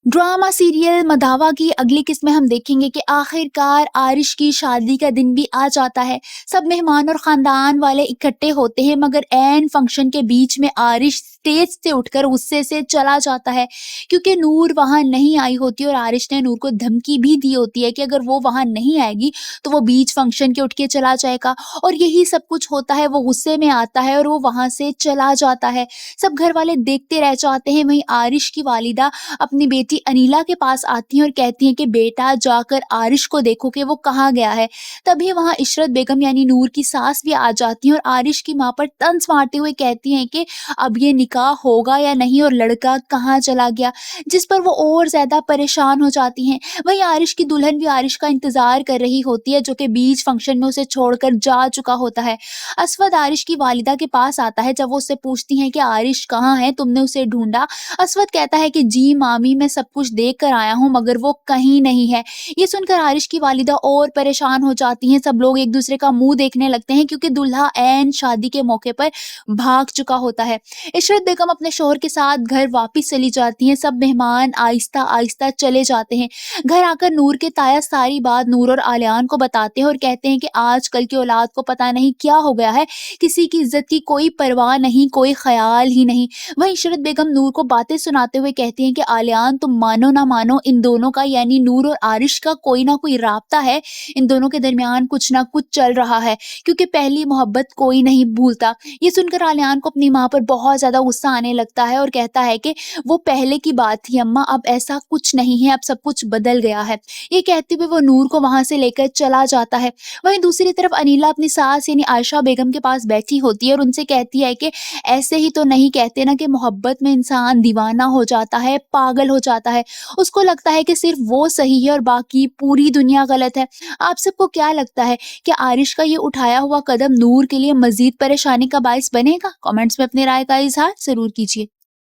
Drama serial मदावा की अगली किस्त में हम देखेंगे कि आखिरकार आरिश की शादी का दिन भी आ जाता है। सब मेहमान और खानदान वाले इकट्ठे होते हैं, मगर ऐन फंक्शन के बीच में आरिश स्टेज से उठकर गुस्से से चला जाता है क्योंकि नूर वहां नहीं आई होती और आरिश ने नूर को धमकी भी दी होती है कि अगर वो वहां नहीं आएगी तो वो बीच फंक्शन के उठ के चला जाएगा। और यही सब कुछ होता है, वो गुस्से में आता है और वो वहां से चला जाता है। सब घर वाले देखते रह जाते हैं। वहीं आरिश की वालिदा अपनी बेटी अनीला के पास आती हैं और कहती हैं कि बेटा जाकर आरिश को देखो कि वो कहाँ गया है। तभी वहां इशरत बेगम यानी नूर की सास भी आ जाती हैं और आरिश की माँ पर तंज मारते हुए कहती हैं कि अब ये निकाह होगा या नहीं और लड़का कहाँ चला गया, जिस पर वो और ज्यादा परेशान हो जाती हैं। वहीं आरिश की दुल्हन भी आरिश का इंतजार कर रही होती है, जो कि बीच फंक्शन में उसे छोड़कर जा चुका होता है। असवद आरिश की वालिदा के पास आता है। जब वो उससे पूछती हैं कि आरिश कहाँ है, तुमने उसे ढूंढा? असवद कहता है कि जी मामी, मैं सब कुछ देख कर आया हूँ मगर वो कहीं नहीं है। ये सुनकर आरिश की वालिदा और परेशान हो जाती हैं। सब लोग एक दूसरे का मुंह देखने लगते हैं क्योंकि दुल्हा ऐन शादी के मौके पर भाग चुका होता है। इशरत बेगम अपने शोहर के साथ घर वापस चली जाती हैं। सब मेहमान आहिस्ता आहिस्ता चले जाते हैं। घर आकर नूर के ताया सारी बात नूर और आलियान को बताते हैं और कहते हैं कि आजकल की औलाद को पता नहीं क्या हो गया है, किसी की इज्जत की कोई परवाह नहीं, कोई ख्याल ही नहीं। वहीं इशरत बेगम नूर को बातें सुनाते हुए कहती हैं कि आलियान, तुम मानो ना मानो, इन दोनों का यानी नूर और आरिश का कोई ना कोई राब्ता है। इन दोनों के दरमियान कुछ ना कुछ चल रहा है क्योंकि पहली मोहब्बत कोई नहीं भूलता। ये सुनकर आलियान को अपनी माँ पर बहुत ज्यादा गुस्सा आने लगता है और कहता है कि वो पहले की बात थी अम्मा, अब ऐसा कुछ नहीं है, अब सब कुछ बदल गया है। ये कहते हुए वो नूर को वहां से लेकर चला जाता है। वहीं दूसरी तरफ अनीला अपनी सास यानी आयशा बेगम के पास बैठी होती है और उनसे कहती है कि ऐसे ही तो नहीं कहते ना कि मोहब्बत में इंसान दीवाना हो जाता है, पागल हो जाता है। उसको लगता है कि सिर्फ वो सही है और बाकी पूरी दुनिया गलत है। आप सबको क्या लगता है कि आरिश का ये उठाया हुआ कदम नूर के लिए मजीद परेशानी का बायस बनेगा? कमेंट्स में अपनी राय का इजहार जरूर कीजिए।